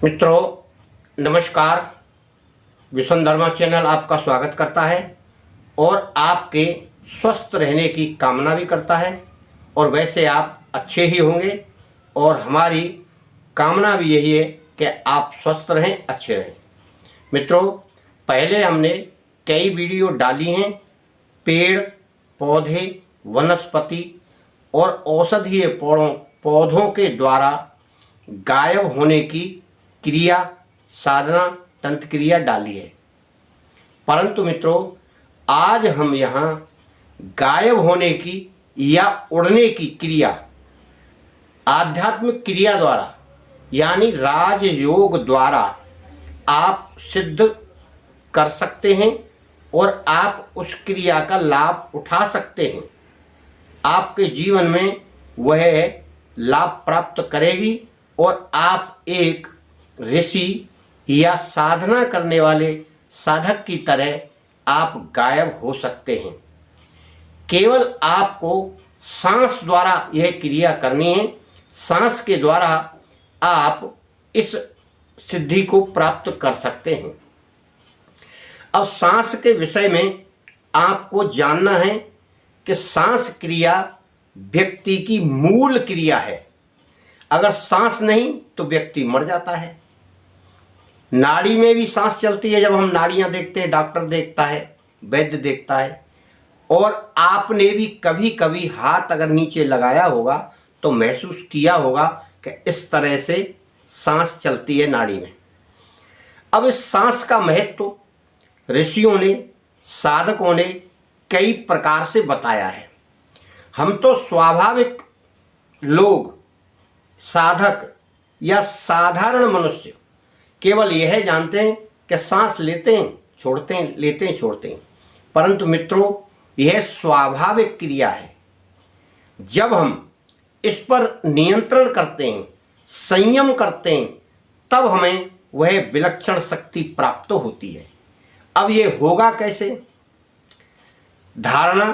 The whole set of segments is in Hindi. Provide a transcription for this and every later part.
मित्रों नमस्कार। विश्वधर्मा चैनल आपका स्वागत करता है और आपके स्वस्थ रहने की कामना भी करता है। और वैसे आप अच्छे ही होंगे और हमारी कामना भी यही है कि आप स्वस्थ रहें, अच्छे रहें। मित्रों, पहले हमने कई वीडियो डाली हैं पेड़ पौधे वनस्पति और औषधीय पौधों के द्वारा गायब होने की क्रिया साधना तंत्र क्रिया डाली है। परंतु मित्रों, आज हम यहाँ गायब होने की या उड़ने की क्रिया आध्यात्मिक क्रिया द्वारा यानी राजयोग द्वारा आप सिद्ध कर सकते हैं और आप उस क्रिया का लाभ उठा सकते हैं। आपके जीवन में वह लाभ प्राप्त करेगी और आप एक ऋषि या साधना करने वाले साधक की तरह आप गायब हो सकते हैं। केवल आपको सांस द्वारा यह क्रिया करनी है। सांस के द्वारा आप इस सिद्धि को प्राप्त कर सकते हैं। अब सांस के विषय में आपको जानना है कि सांस क्रिया व्यक्ति की मूल क्रिया है। अगर सांस नहीं तो व्यक्ति मर जाता है। नाड़ी में भी सांस चलती है। जब हम नाड़ियां देखते हैं, डॉक्टर देखता है, वैद्य देखता है। और आपने भी कभी कभी हाथ अगर नीचे लगाया होगा तो महसूस किया होगा कि इस तरह से सांस चलती है नाड़ी में। अब इस सांस का महत्व ऋषियों ने साधकों ने कई प्रकार से बताया है। हम तो स्वाभाविक लोग साधक या साधारण मनुष्य केवल यह जानते हैं कि सांस लेते हैं छोड़ते हैं, लेते हैं छोड़ते हैं। परंतु मित्रों, यह स्वाभाविक क्रिया है। जब हम इस पर नियंत्रण करते हैं, संयम करते हैं, तब हमें वह विलक्षण शक्ति प्राप्त होती है। अब यह होगा कैसे? धारणा,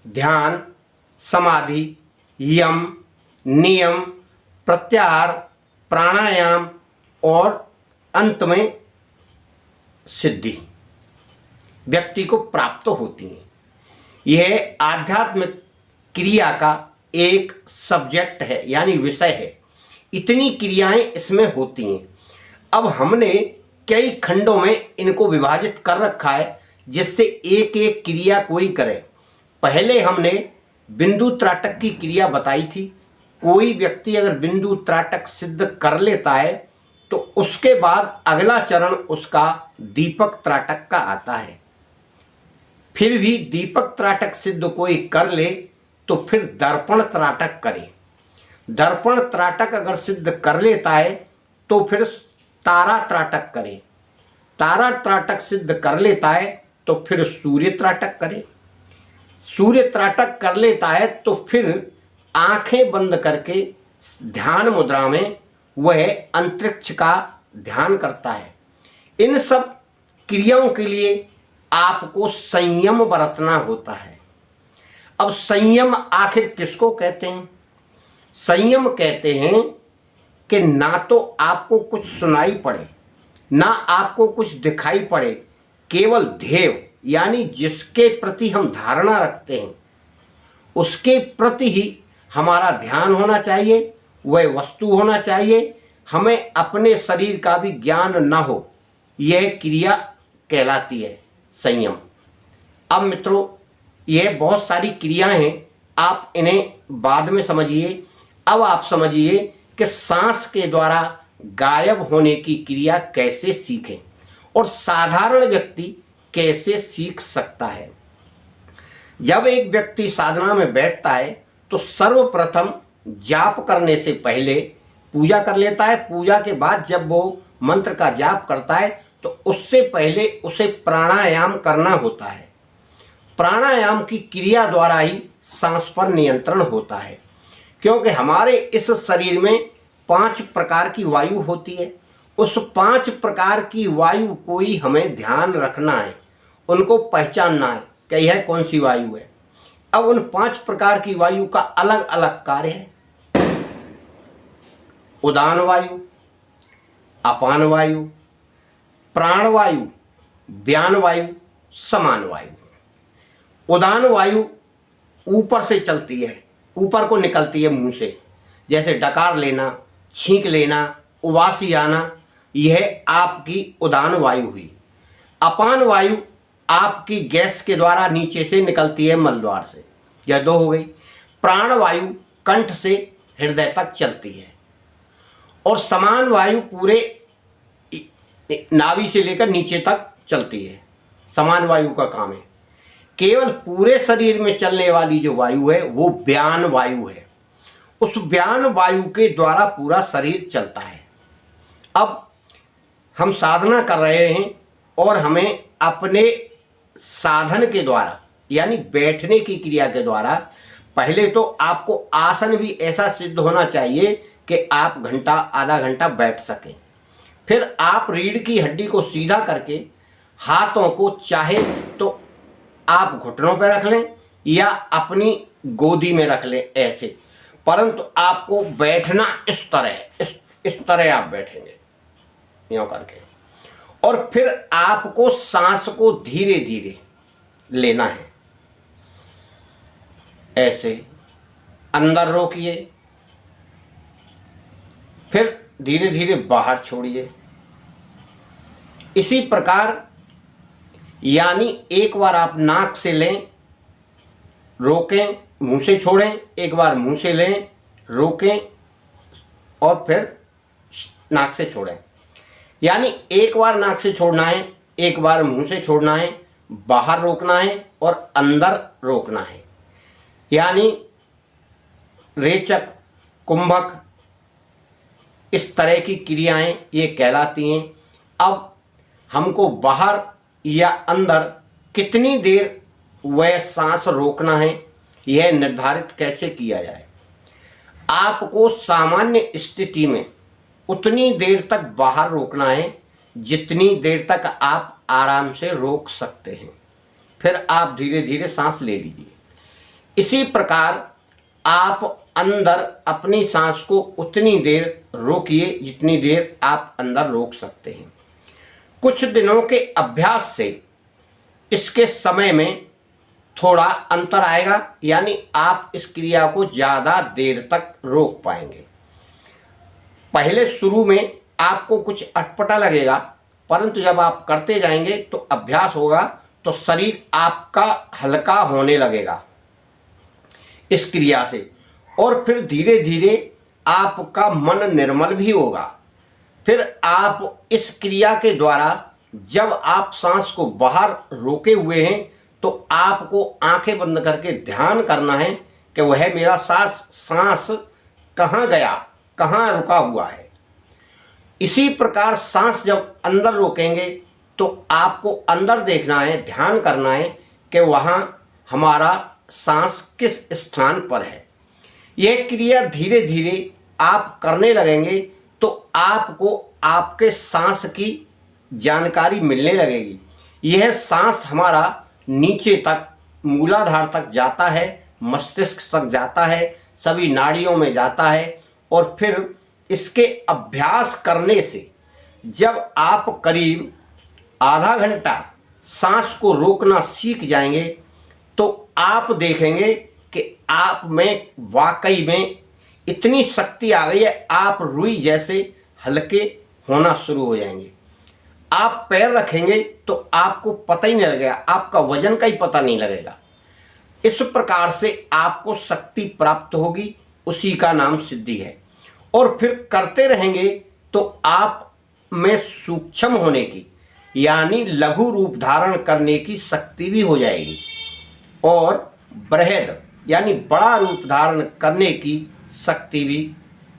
ध्यान, समाधि, यम, नियम, प्रत्याहार, प्राणायाम और अंत में सिद्धि व्यक्ति को प्राप्त होती है। यह आध्यात्मिक क्रिया का एक सब्जेक्ट है यानी विषय है। इतनी क्रियाएं इसमें होती हैं। अब हमने कई खंडों में इनको विभाजित कर रखा है जिससे एक एक क्रिया कोई करे। पहले हमने बिंदु त्राटक की क्रिया बताई थी। कोई व्यक्ति अगर बिंदु त्राटक सिद्ध कर लेता है तो उसके बाद अगला चरण उसका दीपक त्राटक का आता है। फिर भी दीपक त्राटक सिद्ध कोई कर ले तो फिर दर्पण त्राटक करे। दर्पण त्राटक अगर सिद्ध कर लेता है तो फिर तारा त्राटक करे। तारा त्राटक सिद्ध कर लेता है तो फिर सूर्य त्राटक करे। सूर्य त्राटक कर लेता है तो फिर आंखें बंद करके ध्यान मुद्रा में वह अंतरिक्ष का ध्यान करता है। इन सब क्रियाओं के लिए आपको संयम बरतना होता है। अब संयम आखिर किसको कहते हैं? संयम कहते हैं कि ना तो आपको कुछ सुनाई पड़े ना आपको कुछ दिखाई पड़े, केवल ध्येय यानी जिसके प्रति हम धारणा रखते हैं उसके प्रति ही हमारा ध्यान होना चाहिए, वह वस्तु होना चाहिए। हमें अपने शरीर का भी ज्ञान न हो, यह क्रिया कहलाती है संयम। अब मित्रों, यह बहुत सारी क्रियाएं हैं, आप इन्हें बाद में समझिए। अब आप समझिए कि सांस के द्वारा गायब होने की क्रिया कैसे सीखें और साधारण व्यक्ति कैसे सीख सकता है। जब एक व्यक्ति साधना में बैठता है तो सर्वप्रथम जाप करने से पहले पूजा कर लेता है। पूजा के बाद जब वो मंत्र का जाप करता है तो उससे पहले उसे प्राणायाम करना होता है। प्राणायाम की क्रिया द्वारा ही सांस पर नियंत्रण होता है, क्योंकि हमारे इस शरीर में 5 प्रकार की वायु होती है। उस 5 प्रकार की वायु को ही हमें ध्यान रखना है, उनको पहचानना है कि यह कौन सी वायु है। अब उन 5 प्रकार की वायु का अलग अलग कार्य है। उदान वायु, अपान वायु, प्राण वायु, व्यान वायु, समान वायु। उदान वायु ऊपर से चलती है, ऊपर को निकलती है मुंह से, जैसे डकार लेना, छींक लेना, उबासी आना, यह आपकी उदान वायु हुई। अपान वायु आपकी गैस के द्वारा नीचे से निकलती है मलद्वार से, यह दो हो गई। प्राण वायु कंठ से हृदय तक चलती है। और समान वायु पूरे नाभि से लेकर नीचे तक चलती है। समान वायु का काम है। केवल पूरे शरीर में चलने वाली जो वायु है वो व्यान वायु है। उस व्यान वायु के द्वारा पूरा शरीर चलता है। अब हम साधना कर रहे हैं और हमें अपने साधन के द्वारा यानी बैठने की क्रिया के द्वारा पहले तो आपको आसन भी ऐसा सिद्ध होना चाहिए कि आप घंटा आधा घंटा बैठ सकें। फिर आप रीढ़ की हड्डी को सीधा करके हाथों को चाहे तो आप घुटनों पर रख लें या अपनी गोदी में रख लें ऐसे, परंतु आपको बैठना इस तरह आप बैठेंगे यूँ करके। और फिर आपको सांस को धीरे धीरे लेना है, ऐसे अंदर रोकिए, फिर धीरे धीरे बाहर छोड़िए। इसी प्रकार यानी एक बार आप नाक से लें, रोकें, मुंह से छोड़ें, एक बार मुंह से लें, रोकें और फिर नाक से छोड़ें। यानी एक बार नाक से छोड़ना है, एक बार मुंह से छोड़ना है, बाहर रोकना है और अंदर रोकना है। यानी रेचक, कुंभक, इस तरह की क्रियाएं ये कहलाती हैं। अब हमको बाहर या अंदर कितनी देर वह सांस रोकना है यह निर्धारित कैसे किया जाए। आपको सामान्य स्थिति में उतनी देर तक बाहर रोकना है जितनी देर तक आप आराम से रोक सकते हैं। फिर आप धीरे धीरे सांस ले लीजिए। इसी प्रकार आप अंदर अपनी सांस को उतनी देर रोकिए जितनी देर आप अंदर रोक सकते हैं। कुछ दिनों के अभ्यास से इसके समय में थोड़ा अंतर आएगा, यानी आप इस क्रिया को ज़्यादा देर तक रोक पाएंगे। पहले शुरू में आपको कुछ अटपटा लगेगा, परंतु जब आप करते जाएंगे तो अभ्यास होगा तो शरीर आपका हल्का होने लगेगा इस क्रिया से। और फिर धीरे धीरे आपका मन निर्मल भी होगा। फिर आप इस क्रिया के द्वारा जब आप सांस को बाहर रोके हुए हैं तो आपको आंखें बंद करके ध्यान करना है कि वह मेरा सांस कहाँ गया, कहाँ रुका हुआ है। इसी प्रकार सांस जब अंदर रोकेंगे तो आपको अंदर देखना है, ध्यान करना है कि वहाँ हमारा सांस किस स्थान पर है। यह क्रिया धीरे धीरे आप करने लगेंगे तो आपको आपके सांस की जानकारी मिलने लगेगी। यह सांस हमारा नीचे तक मूलाधार तक जाता है, मस्तिष्क तक जाता है, सभी नाड़ियों में जाता है। और फिर इसके अभ्यास करने से जब आप करीब आधा घंटा सांस को रोकना सीख जाएंगे तो आप देखेंगे कि आप में वाकई में इतनी शक्ति आ गई है, आप रुई जैसे हल्के होना शुरू हो जाएंगे। आप पैर रखेंगे तो आपको पता ही नहीं लगेगा, आपका वजन का ही पता नहीं लगेगा। इस प्रकार से आपको शक्ति प्राप्त होगी, उसी का नाम सिद्धि है। और फिर करते रहेंगे तो आप में सूक्ष्म होने की यानी लघु रूप धारण करने की शक्ति भी हो जाएगी और बृहद यानी बड़ा रूप धारण करने की शक्ति भी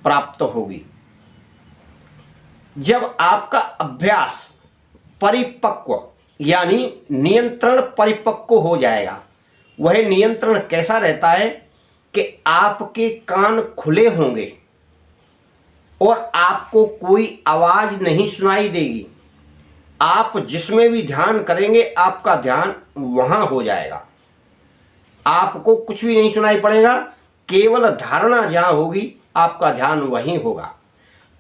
प्राप्त होगी। जब आपका अभ्यास परिपक्व यानी नियंत्रण परिपक्व हो जाएगा, वह नियंत्रण कैसा रहता है कि आपके कान खुले होंगे और आपको कोई आवाज़ नहीं सुनाई देगी। आप जिसमें भी ध्यान करेंगे आपका ध्यान वहाँ हो जाएगा, आपको कुछ भी नहीं सुनाई पड़ेगा, केवल धारणा जहाँ होगी आपका ध्यान वहीं होगा।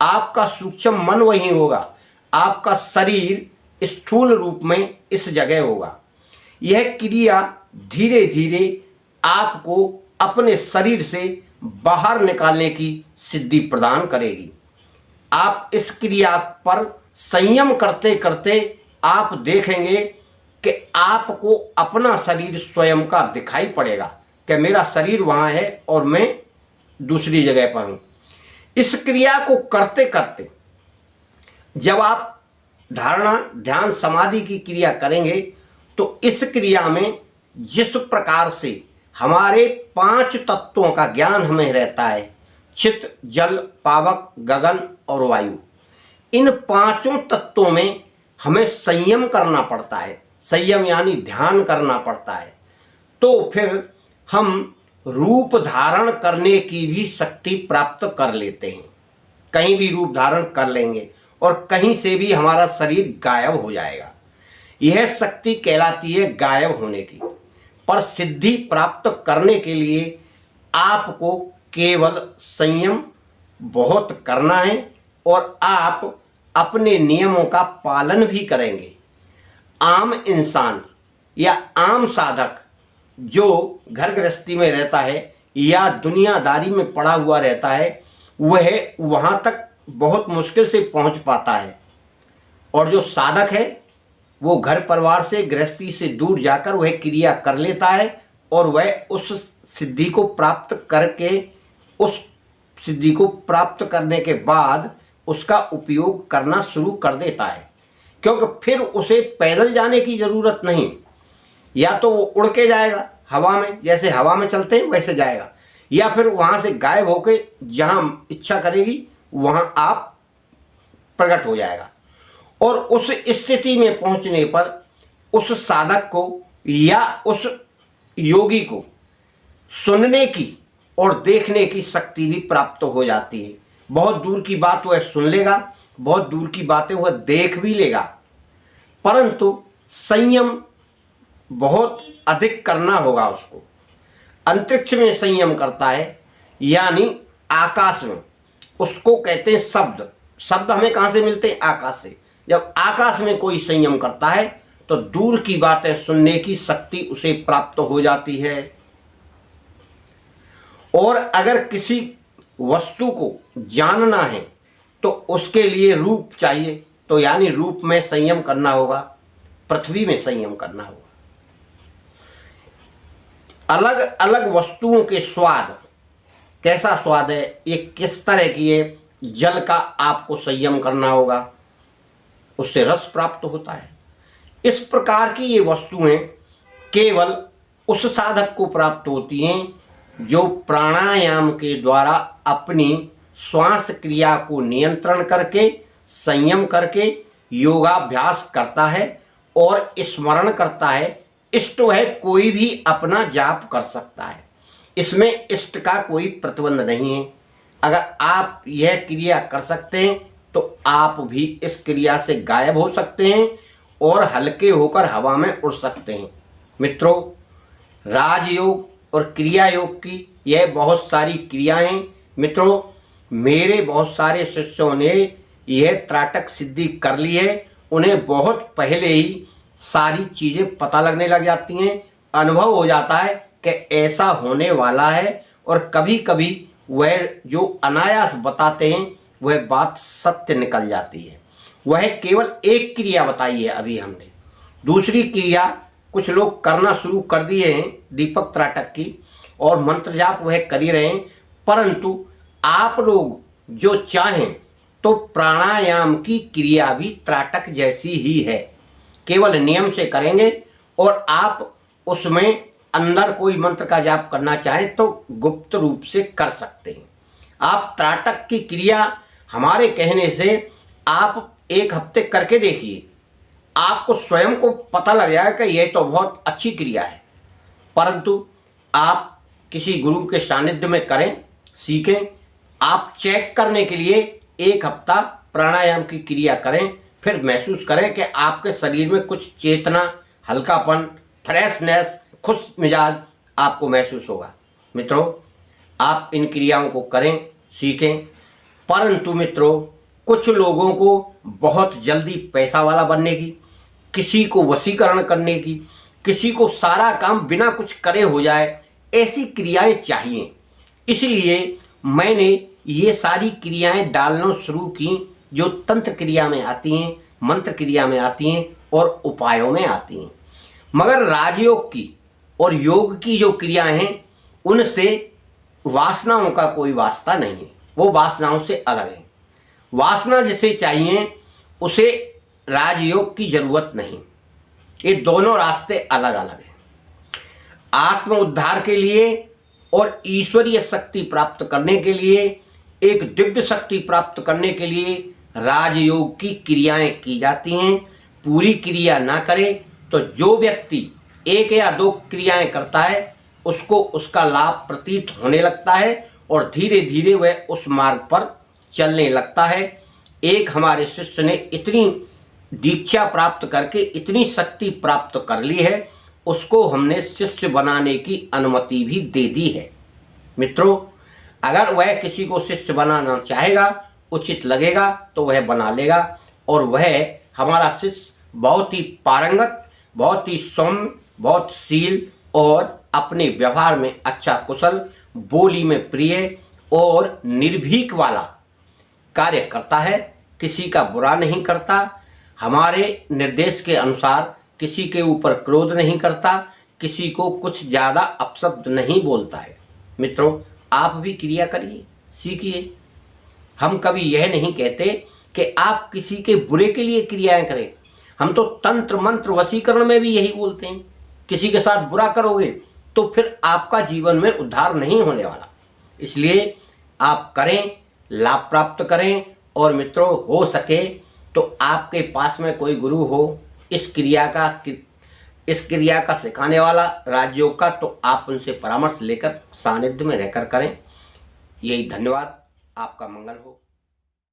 आपका सूक्ष्म मन वहीं होगा, आपका शरीर स्थूल रूप में इस जगह होगा। यह क्रिया धीरे धीरे आपको अपने शरीर से बाहर निकालने की सिद्धि प्रदान करेगी। आप इस क्रिया पर संयम करते करते आप देखेंगे कि आपको अपना शरीर स्वयं का दिखाई पड़ेगा कि मेरा शरीर वहाँ है और मैं दूसरी जगह पर हूँ। इस क्रिया को करते करते जब आप धारणा, ध्यान, समाधि की क्रिया करेंगे तो इस क्रिया में जिस प्रकार से हमारे 5 तत्वों का ज्ञान हमें रहता है, चित्त, जल, पावक, गगन और वायु, इन 5 तत्वों में हमें संयम करना पड़ता है। संयम यानी ध्यान करना पड़ता है। तो फिर हम रूप धारण करने की भी शक्ति प्राप्त कर लेते हैं। कहीं भी रूप धारण कर लेंगे और कहीं से भी हमारा शरीर गायब हो जाएगा। यह शक्ति कहलाती है गायब होने की। पर सिद्धि प्राप्त करने के लिए आपको केवल संयम बहुत करना है और आप अपने नियमों का पालन भी करेंगे। आम इंसान या आम साधक जो घर गृहस्थी में रहता है या दुनियादारी में पड़ा हुआ रहता है, वह वहाँ तक बहुत मुश्किल से पहुँच पाता है। और जो साधक है वो घर परिवार से, गृहस्थी से दूर जाकर वह क्रिया कर लेता है और वह उस सिद्धि को प्राप्त करके, उस सिद्धि को प्राप्त करने के बाद उसका उपयोग करना शुरू कर देता है। क्योंकि फिर उसे पैदल जाने की ज़रूरत नहीं, या तो वो उड़ के जाएगा हवा में, जैसे हवा में चलते हैं वैसे जाएगा, या फिर वहाँ से गायब होके जहाँ इच्छा करेगी वहाँ आप प्रकट हो जाएगा। और उस स्थिति में पहुँचने पर उस साधक को या उस योगी को सुनने की और देखने की शक्ति भी प्राप्त हो जाती है। बहुत दूर की बात वह सुन लेगा, बहुत दूर की बातें वह देख भी लेगा, परंतु संयम बहुत अधिक करना होगा उसको। अंतरिक्ष में संयम करता है, यानी आकाश में, उसको कहते हैं शब्द। शब्द हमें कहाँ से मिलते हैं? आकाश से। जब आकाश में कोई संयम करता है तो दूर की बातें सुनने की शक्ति उसे प्राप्त हो जाती है। और अगर किसी वस्तु को जानना है तो उसके लिए रूप चाहिए, तो यानी रूप में संयम करना होगा, पृथ्वी में संयम करना होगा। अलग अलग वस्तुओं के स्वाद, कैसा स्वाद है, ये किस तरह की है, जल का आपको संयम करना होगा, उससे रस प्राप्त होता है। इस प्रकार की ये वस्तुएं केवल उस साधक को प्राप्त होती हैं जो प्राणायाम के द्वारा अपनी श्वास क्रिया को नियंत्रण करके, संयम करके योगाभ्यास करता है और स्मरण करता है। इष्ट है कोई भी अपना जाप कर सकता है, इसमें इष्ट का कोई प्रतिबंध नहीं है। अगर आप यह क्रिया कर सकते हैं तो आप भी इस क्रिया से गायब हो सकते हैं और हल्के होकर हवा में उड़ सकते हैं। मित्रों, राजयोग और क्रिया योग की यह बहुत सारी क्रियाएं, मित्रों मेरे बहुत सारे शिष्यों ने यह त्राटक सिद्धि कर ली है। उन्हें बहुत पहले ही सारी चीज़ें पता लगने लग जाती हैं, अनुभव हो जाता है कि ऐसा होने वाला है, और कभी कभी वह जो अनायास बताते हैं वह बात सत्य निकल जाती है। वह केवल एक क्रिया बताई है अभी हमने, दूसरी क्रिया कुछ लोग करना शुरू कर दिए हैं दीपक त्राटक की, और मंत्र जाप वह कर ही रहे हैं। परंतु आप लोग जो चाहें तो प्राणायाम की क्रिया भी त्राटक जैसी ही है, केवल नियम से करेंगे। और आप उसमें अंदर कोई मंत्र का जाप करना चाहें तो गुप्त रूप से कर सकते हैं। आप त्राटक की क्रिया हमारे कहने से आप 1 हफ्ते करके देखिए, आपको स्वयं को पता लग जाएगा कि यह तो बहुत अच्छी क्रिया है। परंतु आप किसी गुरु के सानिध्य में करें, सीखें। आप चेक करने के लिए 1 हफ्ता प्राणायाम की क्रिया करें, फिर महसूस करें कि आपके शरीर में कुछ चेतना, हल्कापन, फ्रेशनेस, खुश मिजाज आपको महसूस होगा। मित्रों, आप इन क्रियाओं को करें, सीखें। परंतु मित्रों, कुछ लोगों को बहुत जल्दी पैसा वाला बनने की, किसी को वशीकरण करने की, किसी को सारा काम बिना कुछ करे हो जाए, ऐसी क्रियाएं चाहिए। इसलिए मैंने ये सारी क्रियाएं डालना शुरू की जो तंत्र क्रिया में आती हैं, मंत्र क्रिया में आती हैं और उपायों में आती हैं। मगर राजयोग की और योग की जो क्रियाएं हैं उनसे वासनाओं का कोई वास्ता नहीं है, वो वासनाओं से अलग है। वासना जिसे चाहिए उसे राजयोग की जरूरत नहीं। ये दोनों रास्ते अलग अलग हैं। आत्म उद्धार के लिए और ईश्वरीय शक्ति प्राप्त करने के लिए, एक दिव्य शक्ति प्राप्त करने के लिए राजयोग की क्रियाएं की जाती हैं। पूरी क्रिया ना करे तो जो व्यक्ति 1 या 2 क्रियाएं करता है उसको उसका लाभ प्रतीत होने लगता है और धीरे धीरे वह उस मार्ग पर चलने लगता है। एक हमारे शिष्य ने इतनी दीक्षा प्राप्त करके इतनी शक्ति प्राप्त कर ली है, उसको हमने शिष्य बनाने की अनुमति भी दे दी है। मित्रों, अगर वह किसी को शिष्य बनाना चाहेगा, उचित लगेगा तो वह बना लेगा। और वह हमारा शिष्य बहुत ही पारंगत, बहुत ही सौम्य, बहुत शील और अपने व्यवहार में अच्छा कुशल, बोली में प्रिय और निर्भीक वाला कार्य करता है। किसी का बुरा नहीं करता, हमारे निर्देश के अनुसार किसी के ऊपर क्रोध नहीं करता, किसी को कुछ ज़्यादा अपशब्द नहीं बोलता है। मित्रों, आप भी क्रिया करिए, सीखिए। हम कभी यह नहीं कहते कि आप किसी के बुरे के लिए क्रियाएं करें। हम तो तंत्र मंत्र वशीकरण में भी यही बोलते हैं, किसी के साथ बुरा करोगे तो फिर आपका जीवन में उद्धार नहीं होने वाला। इसलिए आप करें, लाभ प्राप्त करें। और मित्रों, हो सके तो आपके पास में कोई गुरु हो इस क्रिया का सिखाने वाला, राजयोग का, तो आप उनसे परामर्श लेकर सानिध्य में रहकर करें। यही धन्यवाद। आपका मंगल हो।